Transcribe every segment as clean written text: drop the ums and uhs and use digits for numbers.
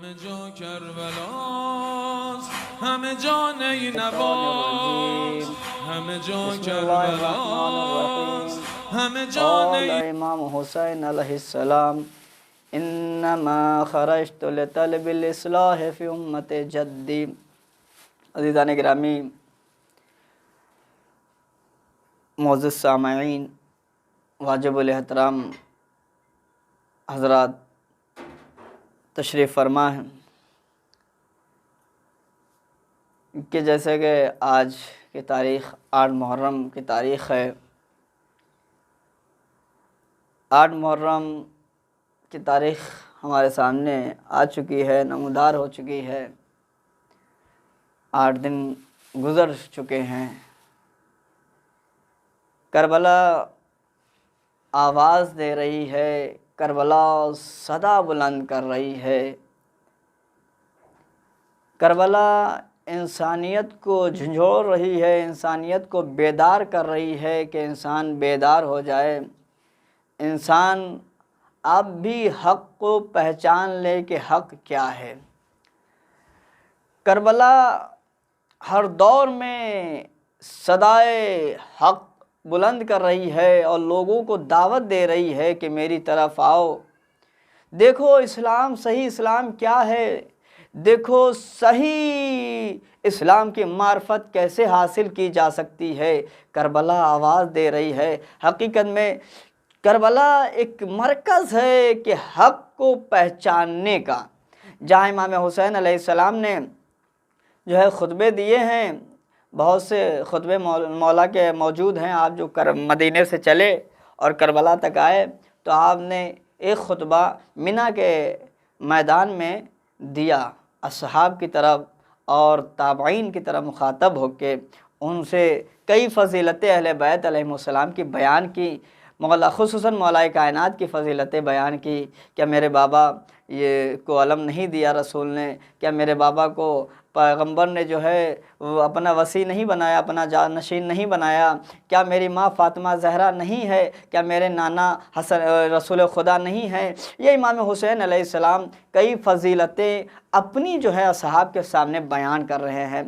همه جا کربلاست، همه جا نینواست، همه جا کربلاست، همه جا قال امام حسین علیہ السلام انما خرجت لطلب الاصلاح فی امت جدی۔ عزیزان گرامی، معزز سامعین، واجب الاحترام حضرات تشریف فرما ہیں کہ جیسے کہ آج کی تاریخ 8 محرم کی تاریخ ہے۔ 8 محرم کی تاریخ ہمارے سامنے آ چکی ہے، نمودار ہو چکی ہے۔ 8 دن گزر چکے ہیں۔ کربلا آواز دے رہی ہے، کربلا صدا بلند کر رہی ہے، کربلا انسانیت کو جھنجھوڑ رہی ہے، انسانیت کو بیدار کر رہی ہے کہ انسان بیدار ہو جائے، انسان اب بھی حق کو پہچان لے کہ حق کیا ہے۔ کربلا ہر دور میں صدائے حق بلند کر رہی ہے اور لوگوں کو دعوت دے رہی ہے کہ میری طرف آؤ، دیکھو اسلام، صحیح اسلام کیا ہے، دیکھو صحیح اسلام کی معرفت کیسے حاصل کی جا سکتی ہے۔ کربلا آواز دے رہی ہے۔ حقیقت میں کربلا ایک مرکز ہے کہ حق کو پہچاننے کا، جہاں امام حسین علیہ السلام نے جو ہے خطبے دیے ہیں، بہت سے خطبے مولا کے موجود ہیں۔ آپ جو مدینے سے چلے اور کربلا تک آئے تو آپ نے ایک خطبہ منی کے میدان میں دیا، اصحاب کی طرف اور تابعین کی طرف مخاطب ہو کے ان سے کئی فضیلتیں اہل بیت علیہم السلام کی بیان کی، خصوصاً مولا کائنات کی فضیلتیں بیان کی۔ کیا میرے بابا یہ کو علم نہیں دیا رسول نے؟ کیا میرے بابا کو پیغمبر نے جو ہے وہ اپنا وصی نہیں بنایا، اپنا جانشین نہیں بنایا؟ کیا میری ماں فاطمہ زہرا نہیں ہے؟ کیا میرے نانا حسن رسول خدا نہیں ہے؟ یہ امام حسین علیہ السلام کئی فضیلتیں اپنی جو ہے اصحاب کے سامنے بیان کر رہے ہیں۔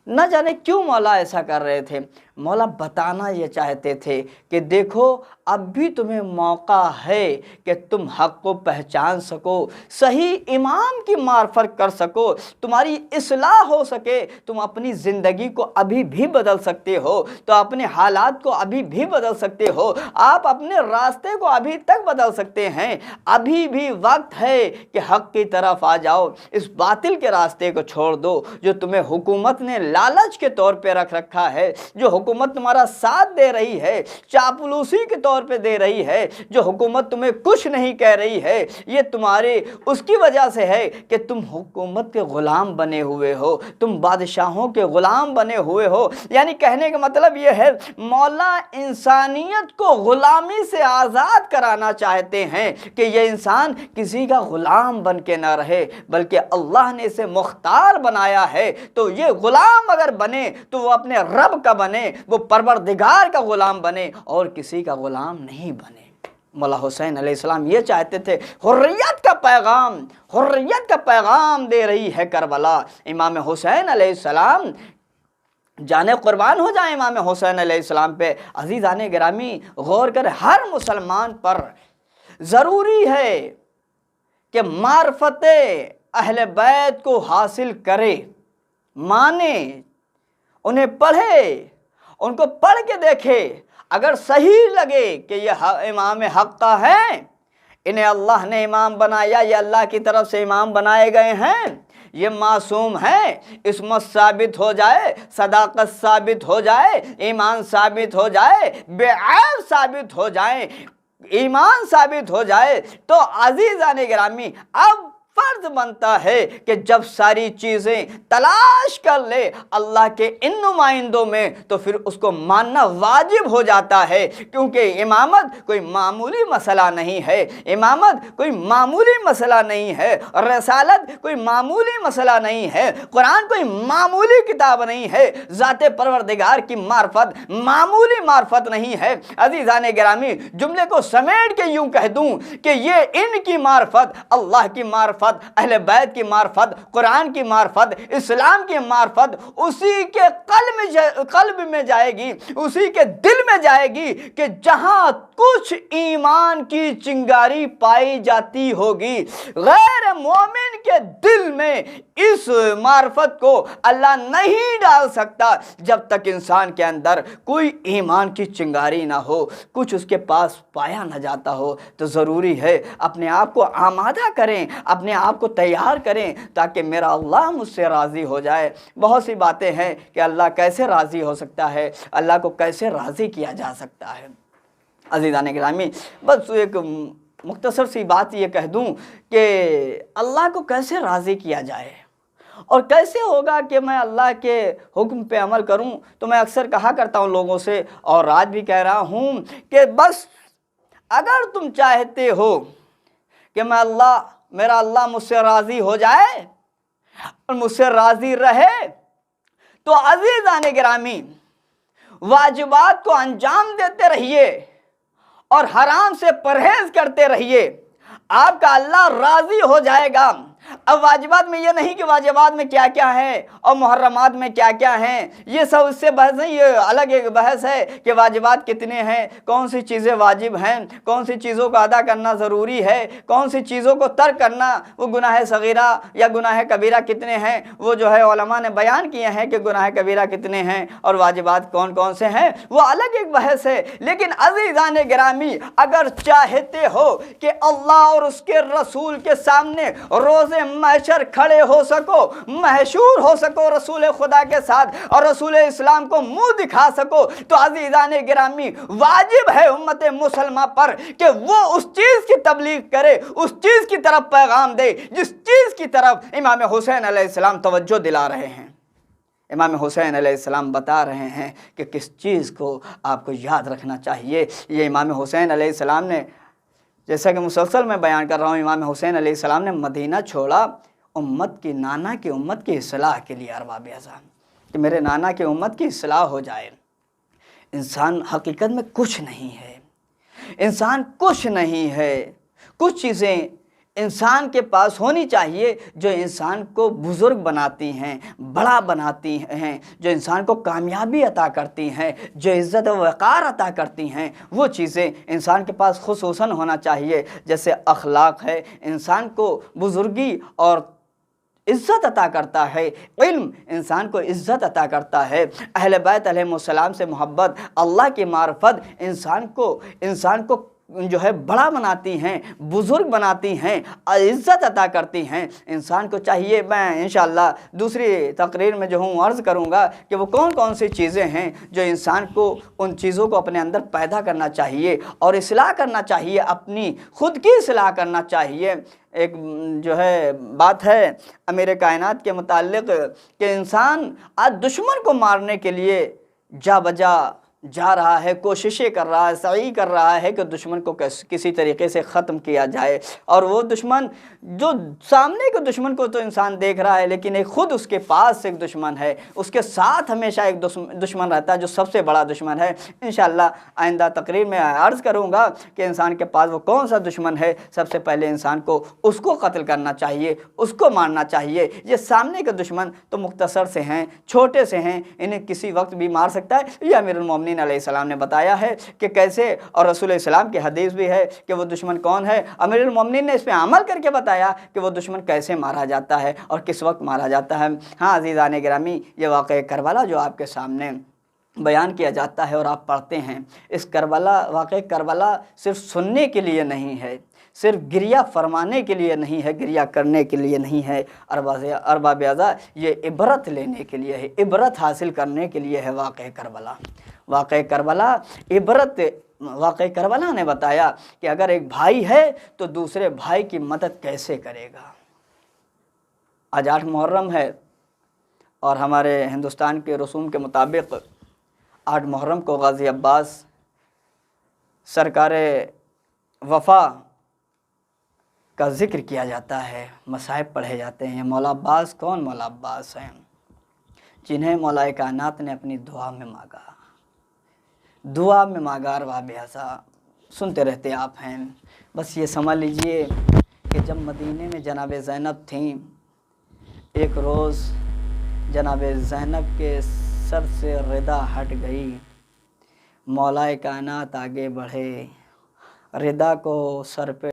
نہ جانے کیوں مولا ایسا کر رہے تھے۔ مولا بتانا یہ چاہتے تھے کہ دیکھو اب بھی تمہیں موقع ہے کہ تم حق کو پہچان سکو، صحیح امام کی معرفت کر سکو، تمہاری اصلاح ہو سکے، تم اپنی زندگی کو ابھی بھی بدل سکتے ہو، تو اپنے حالات کو ابھی بھی بدل سکتے ہو، آپ اپنے راستے کو ابھی تک بدل سکتے ہیں، ابھی بھی وقت ہے کہ حق کی طرف آ جاؤ، اس باطل کے راستے کو چھوڑ دو جو تمہیں حکومت نے لالچ کے طور پہ رکھ رکھا ہے، جو حکومت تمہارا ساتھ دے رہی ہے، چاپلوسی کے طور پہ دے رہی ہے، جو حکومت تمہیں کچھ نہیں کہہ رہی ہے، یہ تمہارے اس کی وجہ سے ہے کہ تم حکومت کے غلام بنے ہوئے ہو، تم بادشاہوں کے غلام بنے ہوئے ہو۔ یعنی کہنے کا مطلب یہ ہے مولا انسانیت کو غلامی سے آزاد کرانا چاہتے ہیں کہ یہ انسان کسی کا غلام بن کے نہ رہے، بلکہ اللہ نے اسے مختار بنایا ہے، تو یہ غلام اگر بنے تو وہ اپنے رب کا بنے، وہ پروردگار کا غلام بنے اور کسی کا غلام نہیں بنے۔ مولا حسین علیہ السلام یہ چاہتے تھے، حریت کا پیغام دے رہی ہے کربلا۔ امام حسین علیہ السلام جانے قربان ہو جائیں امام حسین علیہ السلام پہ۔ عزیزان گرامی غور کر، ہر مسلمان پر ضروری ہے کہ معرفت اہل بیت کو حاصل کرے، مانے، انہیں پڑھے، ان کو پڑھ کے دیکھے، اگر صحیح لگے کہ یہ امام حق کا ہے، انہیں اللہ نے امام بنایا، یہ اللہ کی طرف سے امام بنائے گئے ہیں، یہ معصوم ہے، عصمت ثابت ہو جائے، صداقت ثابت ہو جائے، ایمان ثابت ہو جائے، بے عیب ثابت ہو جائے، ایمان ثابت ہو جائے، تو عزیزان گرامی اب فرض بنتا ہے کہ جب ساری چیزیں تلاش کر لے اللہ کے ان نمائندوں میں تو پھر اس کو ماننا واجب ہو جاتا ہے، کیونکہ امامت کوئی معمولی مسئلہ نہیں ہے، امامت کوئی معمولی مسئلہ نہیں ہے، رسالت کوئی معمولی مسئلہ نہیں ہے، قرآن کوئی معمولی کتاب نہیں ہے، ذات پروردگار کی معرفت معمولی معرفت نہیں ہے۔ عزیزان گرامی جملے کو سمیٹ کے یوں کہہ دوں کہ یہ ان کی معرفت اللہ کی معرفت मार्फत, अहले बैत की मार्फत, कुरान की मार्फत, इस्लाम की मार्फत उसी के कल्ब में जाएगी, उसी के दिल में जाएगी कि जहां कुछ ईमान की चिंगारी पाई जाती होगी। गैर मोमिन के दिल में इस मार्फत को अल्लाह नहीं डाल सकता जब तक इंसान के अंदर कोई ईमान की चिंगारी ना हो, कुछ उसके पास पाया ना जाता हो। तो ज़रूरी है अपने आप को आमादा करें, अपने आप को तैयार करें ताकि मेरा अल्लाह मुझसे राज़ी हो जाए। बहुत सी बातें हैं कि अल्लाह कैसे राज़ी हो सकता है, अल्लाह को कैसे राज़ी किया जा सकता है। अज़ीज़ान गिरामी, बस एक मुख्तसर सी बात ये कह दूं कि अल्लाह को कैसे राज़ी किया जाए और कैसे होगा कि मैं अल्लाह के हुक्म पे अमल करूं। तो मैं अक्सर कहा करता हूं लोगों से और आज भी कह रहा हूं कि बस अगर तुम चाहते हो कि मेरा अल्लाह मुझसे राज़ी हो जाए और मुझसे राज़ी रहे, तो अज़ीज़ान गिरामी वाजिबात को अंजाम देते रहिए और हराम से परहेज करते रहिए, आपका अल्लाह राज़ी हो जाएगा। अब वाजिबात में ये नहीं कि वाजिबात में क्या क्या है और मुहर्रमात में क्या क्या हैं, ये सब इससे बहस नहीं, ये अलग एक बहस है कि वाजिबात कितने हैं, कौन सी चीज़ें वाजिब हैं, कौन सी चीज़ों को अदा करना ज़रूरी है, कौन सी चीज़ों को तर्क करना वो गुनाह सगीरा या गुनाह कबीरा कितने हैं। वो जो है उलमा ने बयान किए हैं कि गुनाह कबीरा कितने हैं और वाजिबात कौन कौन से हैं, वो अलग एक बहस है। लेकिन अज़ीज़ान गिरामी, अगर चाहते हो कि अल्लाह और उसके रसूल के सामने रोज़े महशर खड़े हो सको, महशूर हो सको रसूल खुदा के साथ और रसूल इस्लाम को मुंह दिखा सको, तो अज़ीज़ान गिरामी वाजिब है उम्मत मुसलमान पर कि वो उस चीज़ की तबलीग करे, उस चीज़ की तरफ पैगाम दे जिस चीज़ की तरफ इमाम हुसैन अलैहिस्सलाम तवज्जो दिला रहे हैं। इमाम हुसैन अलैहिस्सलाम बता रहे हैं कि किस चीज़ को आपको याद रखना चाहिए। ये इमाम हुसैन अलैहिस्सलाम ने, जैसा कि मुसलसल मैं बयान कर रहा हूँ, इमाम हुसैन अलैहिस्सलाम ने मदीना छोड़ा उम्मत की, नाना की उम्मत की इस्लाह के लिए, अरबाब अज़ान, कि मेरे नाना की उम्मत की इस्लाह हो जाए। इंसान हकीकत में कुछ नहीं है, इंसान कुछ नहीं है। कुछ चीज़ें इंसान के पास होनी चाहिए जो इंसान को बुज़ुर्ग बनाती हैं, बड़ा बनाती हैं, जो इंसान को कामयाबी अता करती हैं, जो इज़्ज़त व वक़ार अता करती हैं। वो चीज़ें इंसान के पास खुसूसन होना चाहिए। जैसे अखलाक है, इंसान को बुज़ुर्गी और इज़्ज़त अता करता है, इल्म इंसान को इज़्ज़त अता करता है, अहले बैत अलैहिस्सलाम से मोहब्बत, अल्लाह की मार्फत इंसान को जो है बड़ा बनाती हैं, बुज़ुर्ग बनाती हैं, इज़्ज़त अता करती हैं। इंसान को चाहिए, मैं इंशाअल्लाह दूसरी तकरीर में जो हूँ अर्ज़ करूँगा कि वो कौन कौन सी चीज़ें हैं जो इंसान को, उन चीज़ों को अपने अंदर पैदा करना चाहिए और इस्लाह करना चाहिए, अपनी खुद की इस्लाह करना चाहिए। एक जो है बात है अमीर कायनात के मुताल्लिक़ कि इंसान आज दुश्मन को मारने के लिए जा रहा है, कोशिशें कर रहा है, सही कर रहा है कि दुश्मन को किसी तरीके से ख़त्म किया जाए। और वो दुश्मन, जो सामने के दुश्मन को तो इंसान देख रहा है, लेकिन एक ख़ुद उसके पास एक दुश्मन है, उसके साथ हमेशा एक दुश्मन रहता है जो सबसे बड़ा दुश्मन है। इंशाअल्लाह आइंदा तकरीर में अर्ज़ करूँगा कि इंसान के पास वो कौन सा दुश्मन है। सबसे पहले इंसान को उसको कत्ल करना चाहिए, उसको मारना चाहिए। ये सामने के दुश्मन तो मुख्तसर से हैं, छोटे से हैं, इन्हें किसी वक्त भी मार सकता है। ये अमीरुल मोमिनीन अलैहिस्सलाम ने बताया है कि कैसे, और रसूल इस्लाम की हदीस भी है कि वो दुश्मन कौन है। अमीरुल मोमिनीन ने इस पे अमल करके बताया कि वो दुश्मन कैसे मारा जाता है और किस वक्त मारा जाता है। हाँ अज़ीज़ान गिरामी, ये वाक़या करबला जो आपके सामने बयान किया जाता है और आप पढ़ते हैं, इस वाक़या करबला सिर्फ सुनने के लिए नहीं है, सिर्फ गिरिया फरमाने के लिए नहीं है, गिरिया करने के लिए नहीं है। अरबाब अज़ा, ये इबरत लेने के लिए है, इबरत हासिल करने के लिए है वाक़या करबला। वाक़या करबला ने बताया कि अगर एक भाई है तो दूसरे भाई की मदद कैसे करेगा। आज 8 मुहर्रम है और हमारे हिंदुस्तान के रसूम के मुताबिक 8 मुहर्रम को गाज़ी अब्बास सरकार वफ़ा का ज़िक्र किया जाता है, मसाइब पढ़े जाते हैं। मौला अब्बास कौन? मौला अब्बास हैं जिन्हें मौला कायनात ने अपनी दुआ में मांगा। अरबाब अज़ा, सुनते रहते आप हैं, बस ये समझ लीजिए کہ جب مدینے میں جناب زینب تھیں، ایک روز جناب زینب کے سر سے ردا ہٹ گئی، مولا کائنات آگے بڑھے، ردا کو سر پہ